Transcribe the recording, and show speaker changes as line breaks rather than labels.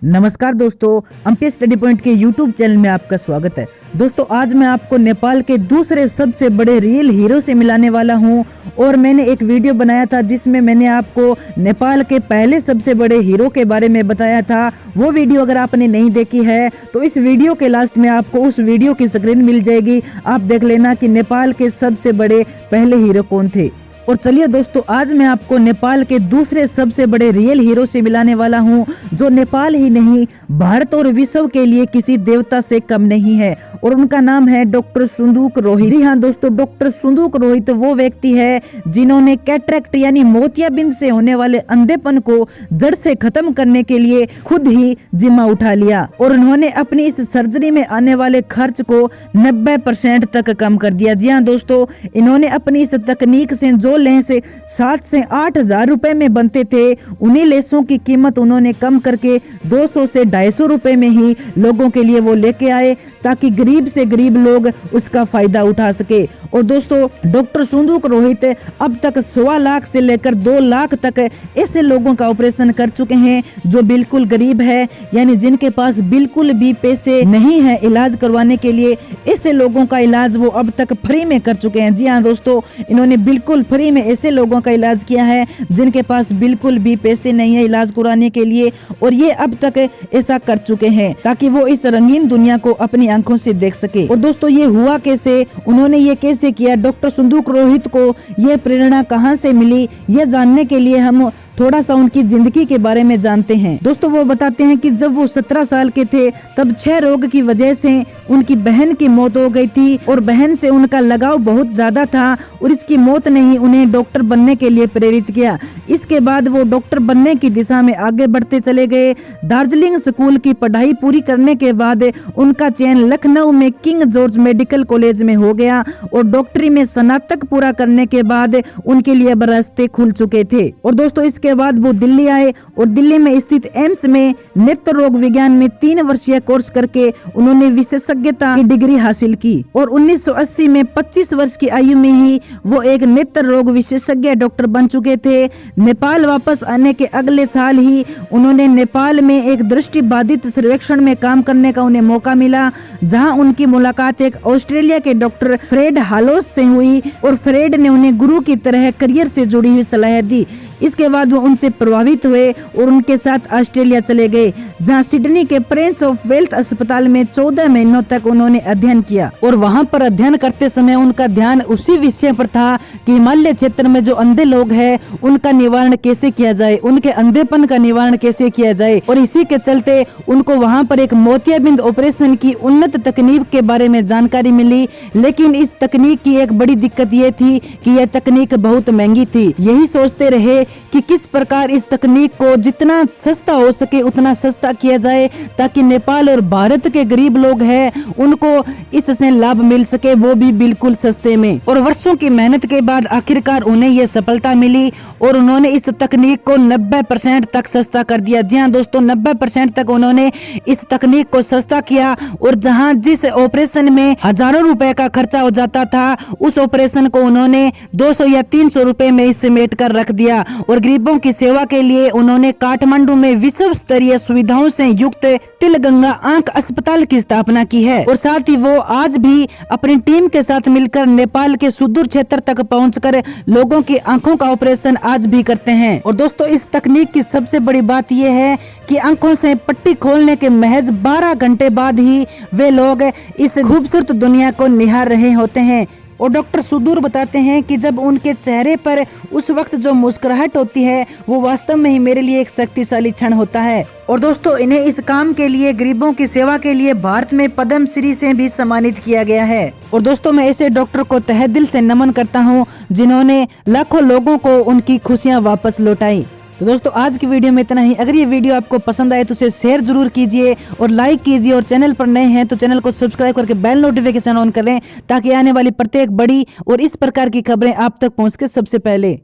नमस्कार दोस्तों, MP study point के यूट्यूब चैनल में आपका स्वागत है। दोस्तों आज मैं आपको नेपाल के दूसरे सबसे बड़े रियल हीरो से मिलाने वाला हूं और मैंने एक वीडियो बनाया था जिसमें मैंने आपको नेपाल के पहले सबसे बड़े हीरो के बारे में बताया था। वो वीडियो अगर आपने नहीं देखी है तो इस वीडियो के लास्ट में आपको उस वीडियो की स्क्रीन मिल जाएगी। आप देख लेना कि नेपाल के सबसे बड़े पहले हीरो कौन थे। और चलिए दोस्तों, आज मैं आपको नेपाल के दूसरे सबसे बड़े रियल हीरो से मिलाने वाला हूं जो नेपाल ही नहीं भारत और विश्व के लिए किसी देवता से कम नहीं है और उनका नाम है डॉक्टर सुन्दुक रोहित। जी हाँ दोस्तों, डॉक्टर सुन्दुक रोहित वो व्यक्ति है जिन्होंने कैटरेक्ट यानी मोतियाबिंद से होने वाले अंधेपन को जड़ से खत्म करने के लिए खुद ही जिम्मा उठा लिया और उन्होंने अपनी इस सर्जरी में आने वाले खर्च को 90% तक कम कर दिया। जी हाँ दोस्तों, इन्होंने अपनी इस तकनीक से जो लेंस 7 से 8 हजार रुपए में बनते थे उन्हीं लेंसों की कीमत उन्होंने कम करके 200 से 250 रुपए में ही लोगों के लिए वो लेके आए ताकि गरीब से गरीब लोग उसका फायदा उठा सके। और दोस्तों डॉक्टर सुन्दुक रोहित अब तक 1.25 लाख से लेकर 2 लाख तक ऐसे लोगों का ऑपरेशन कर चुके हैं जो बिल्कुल गरीब है, यानी जिनके पास बिल्कुल भी पैसे नहीं है इलाज करवाने के लिए। ऐसे लोगों का इलाज वो अब तक फ्री में कर चुके हैं। जी हाँ दोस्तों, इन्होंने बिल्कुल फ्री में ऐसे लोगों का इलाज किया है जिनके पास बिल्कुल भी पैसे नहीं है इलाज कराने के लिए, और ये अब तक ऐसा कर चुके हैं ताकि वो इस रंगीन दुनिया को अपनी आंखों से देख सके। और दोस्तों ये हुआ कैसे, उन्होंने ये कैसे किया, डॉक्टर सुन्दुक रोहित को ये प्रेरणा कहां से मिली, ये जानने के लिए हम थोड़ा सा उनकी जिंदगी के बारे में जानते हैं। दोस्तों वो बताते हैं कि जब वो 17 साल के थे तब क्षय रोग की वजह से उनकी बहन की मौत हो गई थी और बहन से उनका लगाव बहुत ज्यादा था और इसकी मौत ने ही उन्हें डॉक्टर बनने के लिए प्रेरित किया। इसके बाद वो डॉक्टर बनने की दिशा में आगे बढ़ते चले गए। दार्जिलिंग स्कूल की पढ़ाई पूरी करने के बाद उनका चयन लखनऊ में किंग जॉर्ज मेडिकल कॉलेज में हो गया और डॉक्टरी में स्नातक पूरा करने के बाद उनके लिए रास्ते खुल चुके थे। और दोस्तों के बाद वो दिल्ली आए और दिल्ली में स्थित एम्स में नेत्र रोग विज्ञान में 3 वर्षीय कोर्स करके उन्होंने विशेषज्ञता की डिग्री हासिल की और 1980 में 25 वर्ष की आयु में ही वो एक नेत्र रोग विशेषज्ञ डॉक्टर बन चुके थे। नेपाल वापस आने के अगले साल ही उन्होंने नेपाल में एक दृष्टि बाधित सर्वेक्षण में काम करने का उन्हें मौका मिला, जहां उनकी मुलाकात एक ऑस्ट्रेलिया के डॉक्टर फ्रेड हालोस से हुई और फ्रेड ने उन्हें गुरु की तरह करियर से जुड़ी हुई सलाह दी। इसके बाद वो उनसे प्रभावित हुए और उनके साथ ऑस्ट्रेलिया चले गए, जहां सिडनी के प्रिंस ऑफ वेल्थ अस्पताल में 14 महीनों तक उन्होंने अध्ययन किया और वहां पर अध्ययन करते समय उनका ध्यान उसी विषय पर था कि हिमालय क्षेत्र में जो अंधे लोग हैं उनका निवारण कैसे किया जाए, उनके अंधेपन का निवारण कैसे किया जाए। और इसी के चलते उनको वहां पर एक मोतियाबिंद ऑपरेशन की उन्नत तकनीक के बारे में जानकारी मिली, लेकिन इस तकनीक की एक बड़ी दिक्कत ये थी कि यह तकनीक बहुत महंगी थी। यही सोचते रहे कि किस प्रकार इस तकनीक को जितना सस्ता हो सके उतना सस्ता किया जाए ताकि नेपाल और भारत के गरीब लोग हैं उनको इससे लाभ मिल सके, वो भी बिल्कुल सस्ते में। और वर्षों की मेहनत के बाद आखिरकार उन्हें यह सफलता मिली और उन्होंने इस तकनीक को 90% तक सस्ता कर दिया। जी हाँ दोस्तों, 90% तक उन्होंने इस तकनीक को सस्ता किया और जहां जिस ऑपरेशन में हजारों रुपए का खर्चा हो जाता था उस ऑपरेशन को उन्होंने 200 या 300 रुपए में ही समेट कर रख दिया और गरीबों की सेवा के लिए उन्होंने काठमांडू में विश्व स्तरीय सुविधाओं से युक्त तिलगंगा आंख अस्पताल की स्थापना की है। और साथ ही वो आज भी अपनी टीम के साथ मिलकर नेपाल के सुदूर क्षेत्र तक पहुंचकर लोगों की आंखों का ऑपरेशन आज भी करते हैं। और दोस्तों इस तकनीक की सबसे बड़ी बात यह है कि आंखों से पट्टी खोलने के महज 12 घंटे बाद ही वे लोग इस खूबसूरत दुनिया को निहार रहे होते हैं। और डॉक्टर सुदूर बताते हैं कि जब उनके चेहरे पर उस वक्त जो मुस्कुराहट होती है वो वास्तव में ही मेरे लिए एक शक्तिशाली क्षण होता है। और दोस्तों इन्हें इस काम के लिए, गरीबों की सेवा के लिए भारत में पद्म श्री से भी सम्मानित किया गया है। और दोस्तों मैं ऐसे डॉक्टर को तहे दिल से नमन करता हूँ जिन्होंने लाखों लोगों को उनकी खुशियाँ वापस लौटाई। तो दोस्तों आज की वीडियो में इतना ही। अगर ये वीडियो आपको पसंद आए तो उसे शेयर जरूर कीजिए और लाइक कीजिए और चैनल पर नए हैं तो चैनल को सब्सक्राइब करके बेल नोटिफिकेशन ऑन कर लें ताकि आने वाली प्रत्येक बड़ी और इस प्रकार की खबरें आप तक पहुंच के सबसे पहले